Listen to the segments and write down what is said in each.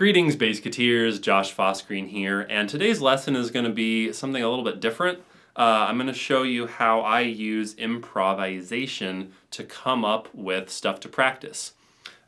Greetings, Bassketeers. Josh Fossgreen here, and today's lesson is going to be something a little bit different. I'm going to show you how I use improvisation to come up with stuff to practice.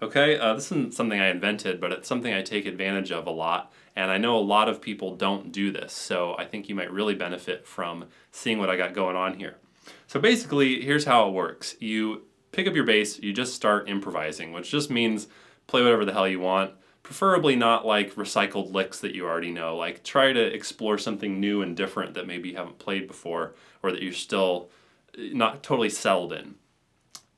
Okay, this isn't something I invented, but it's something I take advantage of a lot, and I know a lot of people don't do this, so I think you might really benefit from seeing what I got going on here. So basically, here's how it works. You pick up your bass, you just start improvising, which just means play whatever the hell you want. Preferably not like recycled licks that you already know. Like try to explore something new and different that maybe you haven't played before or that you're still not totally settled in.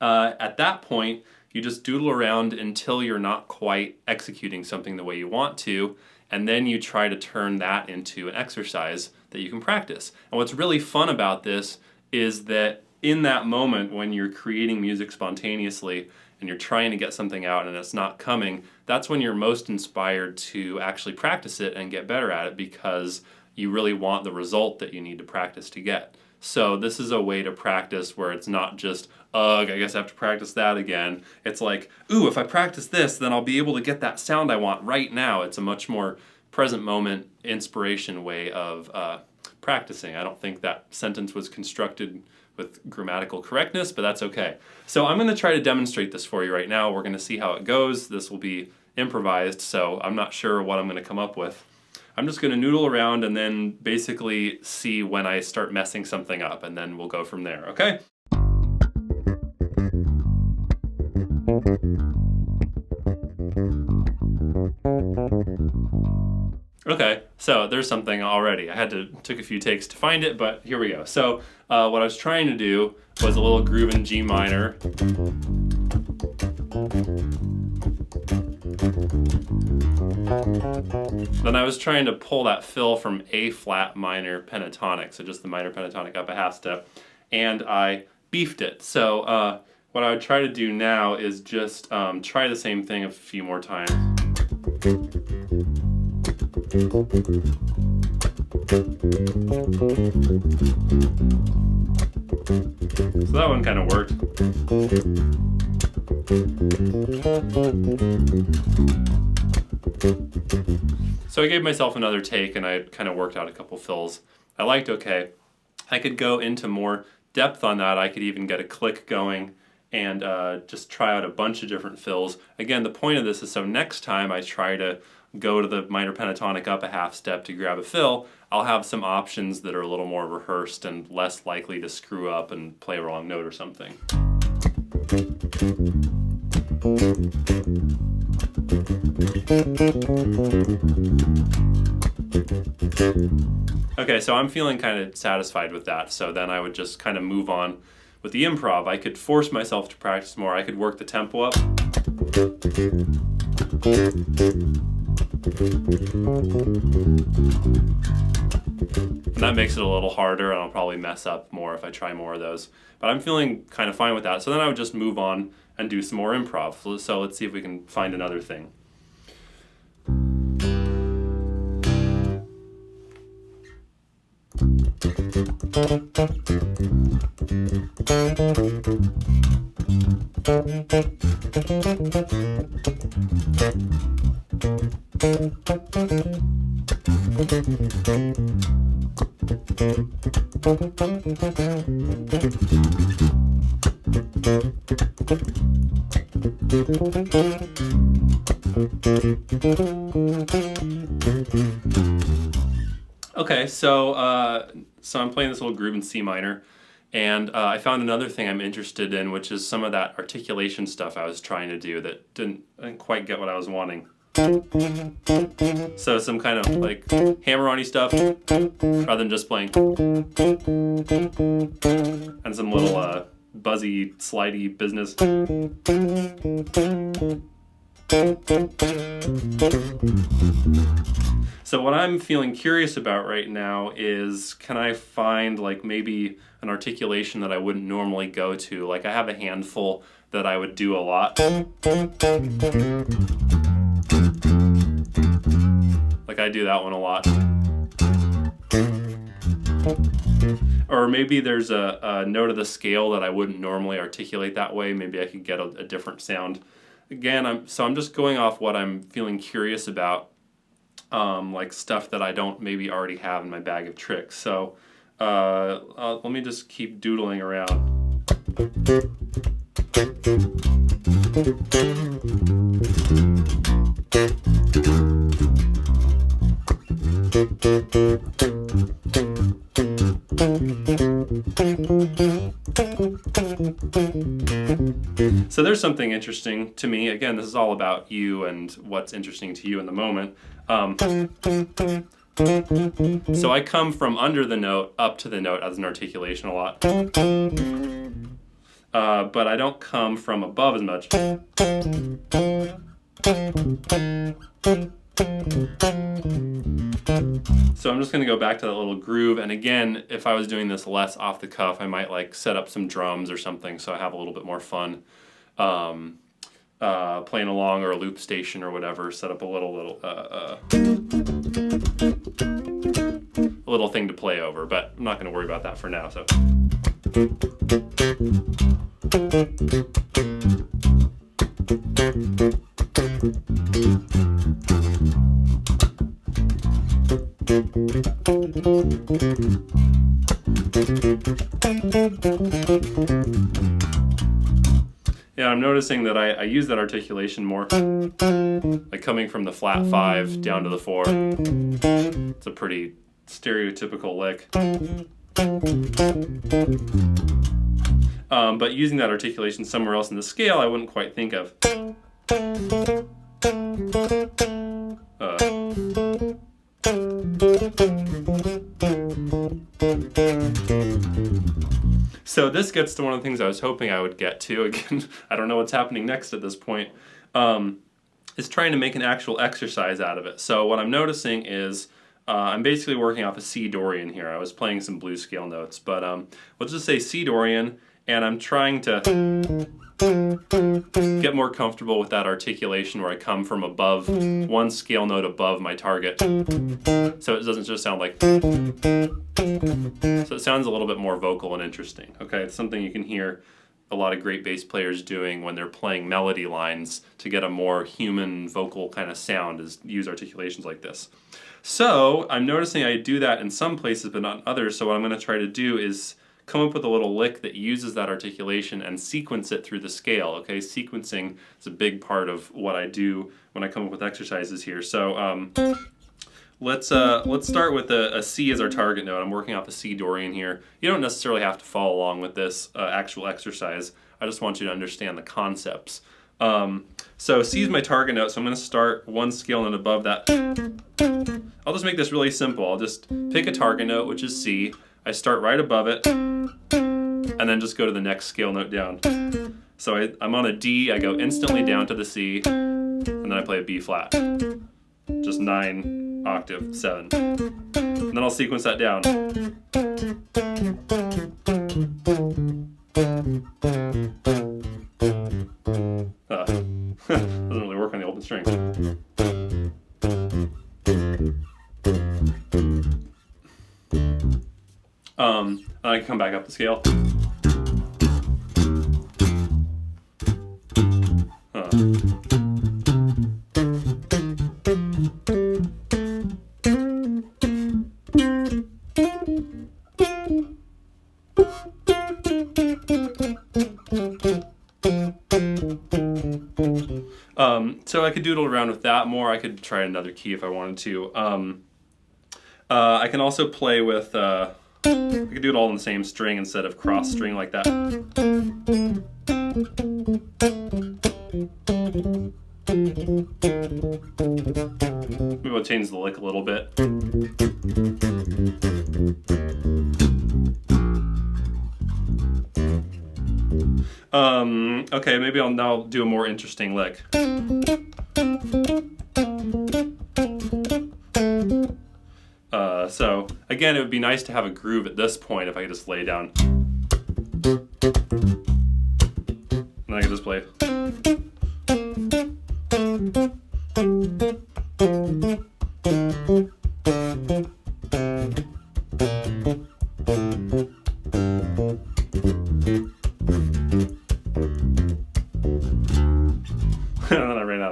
At that point, you just doodle around until you're not quite executing something the way you want to, and then you try to turn that into an exercise that you can practice. And what's really fun about this is that in that moment when you're creating music spontaneously and you're trying to get something out and it's not coming, that's when you're most inspired to actually practice it and get better at it because you really want the result that you need to practice to get. So this is a way to practice where it's not just, ugh, I guess I have to practice that again. It's like, ooh, if I practice this, then I'll be able to get that sound I want right now. It's a much more present moment inspiration way of practicing. I don't think that sentence was constructed with grammatical correctness, but that's okay. So I'm going to try to demonstrate this for you right now. We're going to see how it goes. This will be improvised, so I'm not sure what I'm going to come up with. I'm just going to noodle around and then basically see when I start messing something up, and then we'll go from there, okay? Okay, so there's something already. I took a few takes to find it, but here we go. So what I was trying to do was a little groove in G minor. Then I was trying to pull that fill from A flat minor pentatonic, so just the minor pentatonic up a half step, and I beefed it. So what I would try to do now is just try the same thing a few more times. So that one kind of worked. So I gave myself another take and I kind of worked out a couple fills. I liked okay. I could go into more depth on that. I could even get a click going and just try out a bunch of different fills. Again, the point of this is so next time I try to go to the minor pentatonic up a half step to grab a fill, I'll have some options that are a little more rehearsed and less likely to screw up and play a wrong note or something. Okay, so I'm feeling kind of satisfied with that, so then I would just kind of move on with the improv. I could force myself to practice more. I could work the tempo up. And that makes it a little harder, and I'll probably mess up more if I try more of those. But I'm feeling kind of fine with that. So then I would just move on and do some more improv. So let's see if we can find another thing. Okay, so I'm playing this little groove in C minor, and I found another thing I'm interested in, which is some of that articulation stuff I was trying to do that didn't quite get what I was wanting. So some kind of like hammer-on-y stuff, rather than just playing, and some little buzzy, slidey business. So what I'm feeling curious about right now is, can I find like maybe an articulation that I wouldn't normally go to? Like I have a handful that I would do a lot. Like I do that one a lot. Or maybe there's a note of the scale that I wouldn't normally articulate that way. Maybe I could get a different sound again, I'm just going off what I'm feeling curious about, like stuff that I don't maybe already have in my bag of tricks. So let me just keep doodling around. So there's something interesting to me. Again, this is all about you and what's interesting to you in the moment. So I come from under the note up to the note as an articulation a lot. But I don't come from above as much. So I'm just going to go back to that little groove, and again, if I was doing this less off the cuff, I might like set up some drums or something so I have a little bit more fun playing along, or a loop station or whatever, set up a little thing to play over, but I'm not going to worry about that for now. So yeah, I'm noticing that I use that articulation more, like coming from the flat 5 down to the 4. It's a pretty stereotypical lick. But using that articulation somewhere else in the scale, I wouldn't quite think of. So this gets to one of the things I was hoping I would get to. Again, I don't know what's happening next at this point. Is trying to make an actual exercise out of it. So what I'm noticing is I'm basically working off a C Dorian here. I was playing some blues scale notes, but let's just say C Dorian, and I'm trying to get more comfortable with that articulation where I come from above, one scale note above my target. So it doesn't just sound like... So it sounds a little bit more vocal and interesting. Okay, it's something you can hear a lot of great bass players doing when they're playing melody lines to get a more human vocal kind of sound, is use articulations like this. So I'm noticing I do that in some places but not in others, so what I'm going to try to do is come up with a little lick that uses that articulation and sequence it through the scale. Okay, sequencing is a big part of what I do when I come up with exercises here. So let's start with a C as our target note. I'm working off a C Dorian here. You don't necessarily have to follow along with this actual exercise. I just want you to understand the concepts. So C is my target note, so I'm going to start one scale note above that. I'll just make this really simple. I'll just pick a target note, which is C. I start right above it, and then just go to the next scale note down. So I'm on a D, I go instantly down to the C, and then I play a B flat. Just 9 octave 7. And then I'll sequence that down. Doesn't really work on the open string. I can come back up the scale. So I could doodle around with that more. I could try another key if I wanted to. I can also play with, I could do it all in the same string instead of cross string like that. Maybe we'll change the lick a little bit. Okay, maybe I'll now do a more interesting lick. So again, it would be nice to have a groove at this point if I could just lay down. And I could just play.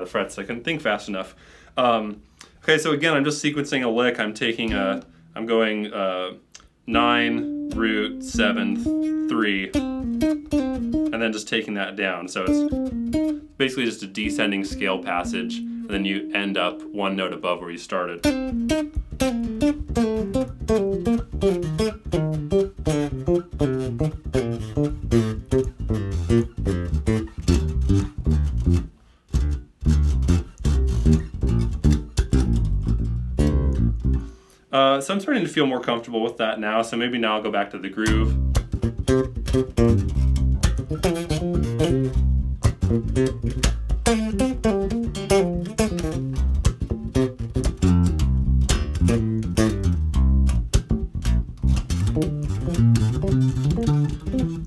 of the frets. I couldn't think fast enough. Okay, so again, I'm just sequencing a lick. I'm going 9, root, 7, 3, and then just taking that down. So it's basically just a descending scale passage, and then you end up one note above where you started. So I'm starting to feel more comfortable with that now, so maybe now I'll go back to the groove.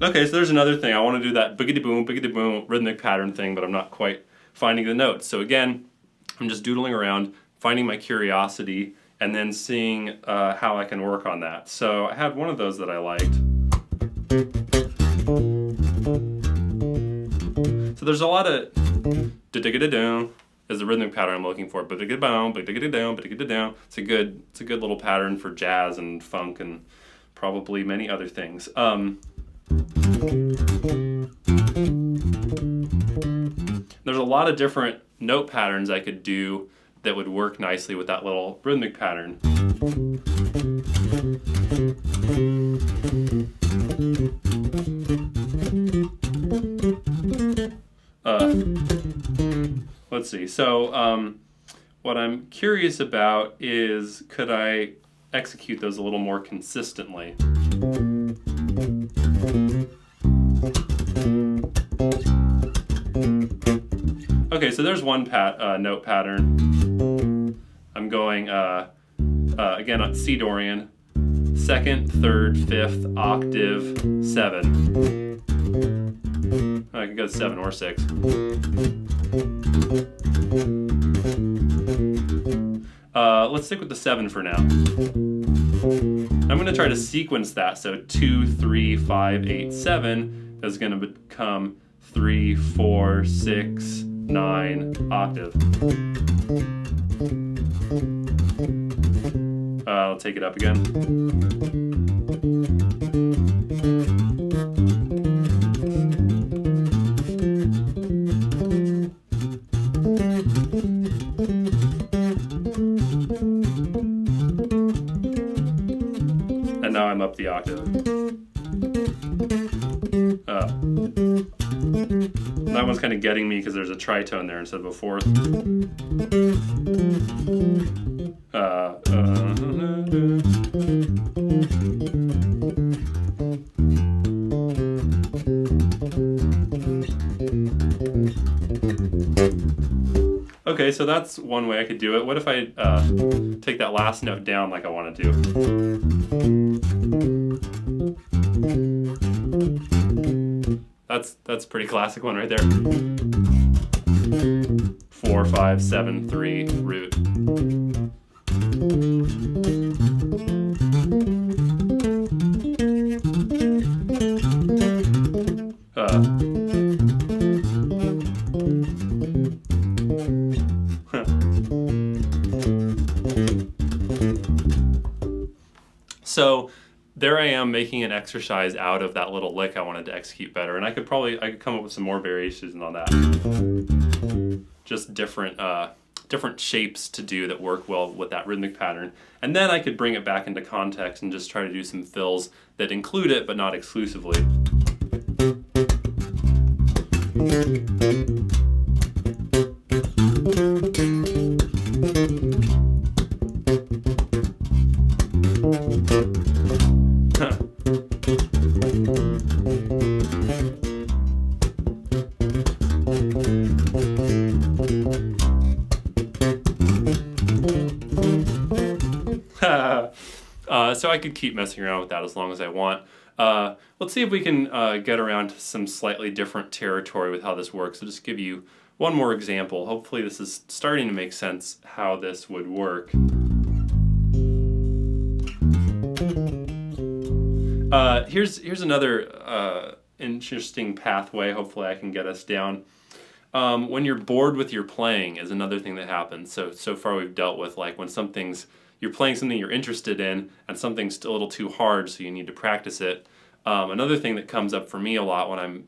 Okay, so there's another thing. I want to do that boogity boom rhythmic pattern thing, but I'm not quite finding the notes. So again, I'm just doodling around, finding my curiosity, and then seeing how I can work on that. So I had one of those that I liked. So there's a lot of da-da-da-da is the rhythmic pattern I'm looking for. Ba-da-ga-boom, ba-da-ga-da-down, ba-da-ga-da-down. It's a good little pattern for jazz and funk and probably many other things. There's a lot of different note patterns I could do that would work nicely with that little rhythmic pattern. Let's see. So what I'm curious about is, could I execute those a little more consistently? Okay, so there's one note pattern. I'm going, again, on C Dorian, 2nd, 3rd, 5th, octave, 7. I could go 7 or 6. Let's stick with the 7 for now. I'm going to try to sequence that. So 2, 3, 5, 8, 7 is going to become 3, 4, 6, 9, octave. I'll take it up again. And now I'm up the octave. That one's kind of getting me because there's a tritone there instead of a fourth. Okay, so that's one way I could do it. What if I take that last note down like I want to do? That's a pretty classic one right there. 4, 5, 7, 3, root. So there I am making an exercise out of that little lick I wanted to execute better, and I could come up with some more variations on that. Just different shapes to do that work well with that rhythmic pattern, and then I could bring it back into context and just try to do some fills that include it but not exclusively. So I could keep messing around with that as long as I want. Let's see if we can get around to some slightly different territory with how this works. I'll just give you one more example. Hopefully this is starting to make sense how this would work. Here's another interesting pathway. Hopefully I can get us down. When you're bored with your playing is another thing that happens. So far we've dealt with like when you're playing something you're interested in and something's a little too hard, so you need to practice it. Another thing that comes up for me a lot when I'm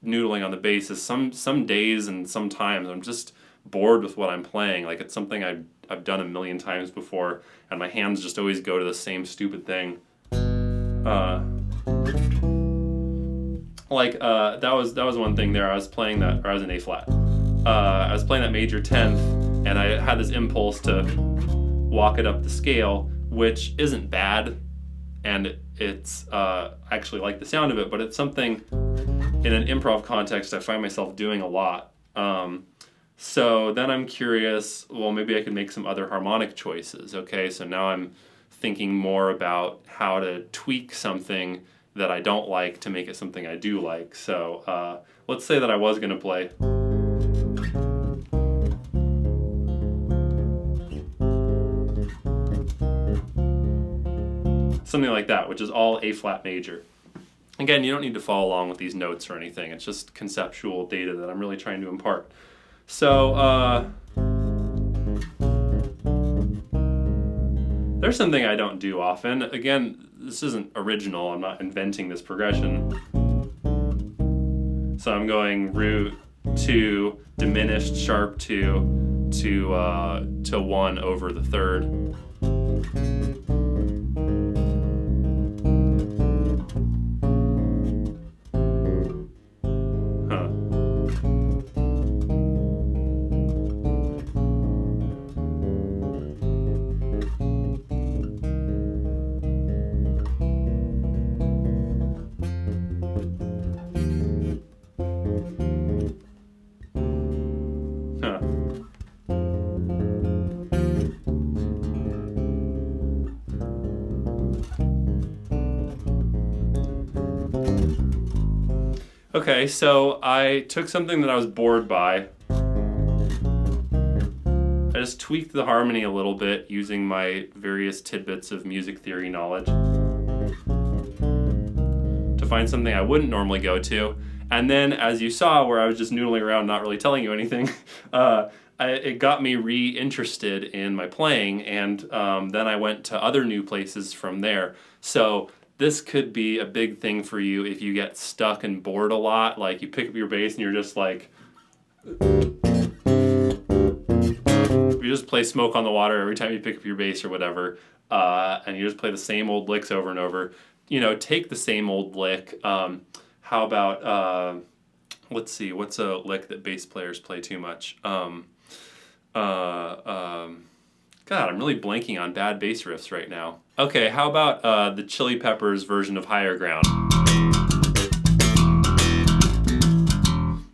noodling on the bass is some days and sometimes I'm just bored with what I'm playing. Like it's something I've done a million times before, and my hands just always go to the same stupid thing. That was one thing there. I was in A flat. I was playing that major 10th, and I had this impulse to walk it up the scale, which isn't bad, and it's I actually like the sound of it, but it's something in an improv context I find myself doing a lot. So then I'm curious, well, maybe I could make some other harmonic choices. Okay, so now I'm thinking more about how to tweak something that I don't like to make it something I do like. So let's say that I was going to play. Something like that, which is all A flat major. Again, you don't need to follow along with these notes or anything. It's just conceptual data that I'm really trying to impart. So there's something I don't do often. Again, this isn't original. I'm not inventing this progression. So I'm going root 2, diminished sharp 2 to 1 over the third. Okay, so I took something that I was bored by. I just tweaked the harmony a little bit using my various tidbits of music theory knowledge to find something I wouldn't normally go to. And then, as you saw, where I was just noodling around not really telling you anything, it got me re-interested in my playing, and then I went to other new places from there. So this could be a big thing for you if you get stuck and bored a lot. Like you pick up your bass and you're just like, you just play Smoke on the Water every time you pick up your bass or whatever, and you just play the same old licks over and over. Take the same old lick. How about, let's see, what's a lick that bass players play too much? God, I'm really blanking on bad bass riffs right now. Okay, how about the Chili Peppers version of Higher Ground?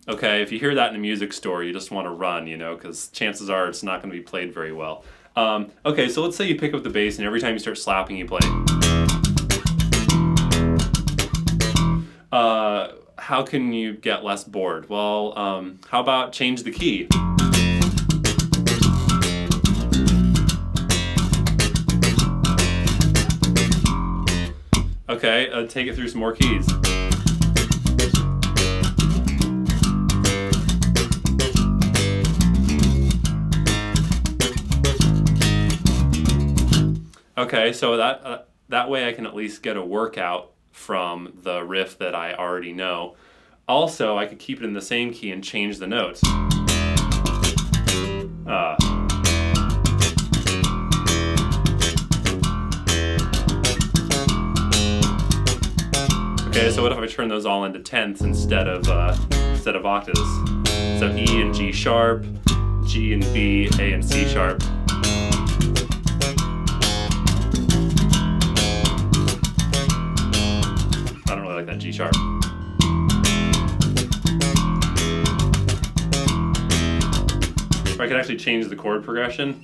Okay, if you hear that in a music store, you just want to run, because chances are it's not going to be played very well. Okay, so let's say you pick up the bass and every time you start slapping, you play. How can you get less bored? Well, how about change the key? Okay, take it through some more keys. Okay, so that way I can at least get a workout from the riff that I already know. Also, I could keep it in the same key and change the notes. Okay, so what if I turn those all into tenths instead of octaves? So E and G sharp, G and B, A and C sharp. I don't really like that G sharp. Or I could actually change the chord progression.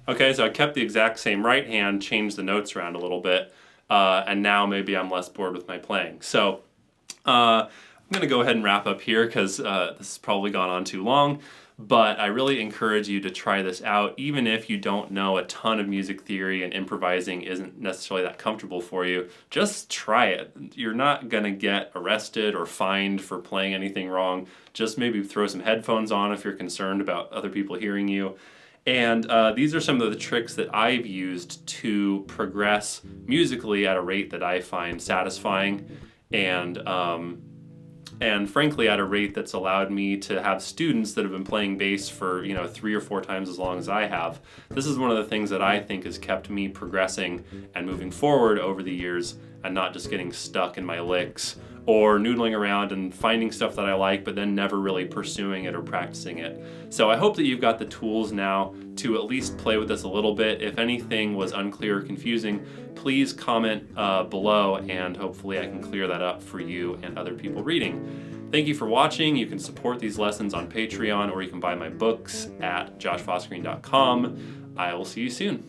Okay, so I kept the exact same right hand, changed the notes around a little bit, and now maybe I'm less bored with my playing. So I'm going to go ahead and wrap up here because this has probably gone on too long. But I really encourage you to try this out, even if you don't know a ton of music theory and improvising isn't necessarily that comfortable for you. Just try it. You're not going to get arrested or fined for playing anything wrong. Just maybe throw some headphones on if you're concerned about other people hearing you. And these are some of the tricks that I've used to progress musically at a rate that I find satisfying and frankly at a rate that's allowed me to have students that have been playing bass for 3 or 4 times as long as I have. This is one of the things that I think has kept me progressing and moving forward over the years and not just getting stuck in my licks or noodling around and finding stuff that I like but then never really pursuing it or practicing it. So I hope that you've got the tools now to at least play with this a little bit. If anything was unclear or confusing, please comment below and hopefully I can clear that up for you and other people reading. Thank you for watching. You can support these lessons on Patreon or you can buy my books at joshfossgreen.com. I will see you soon.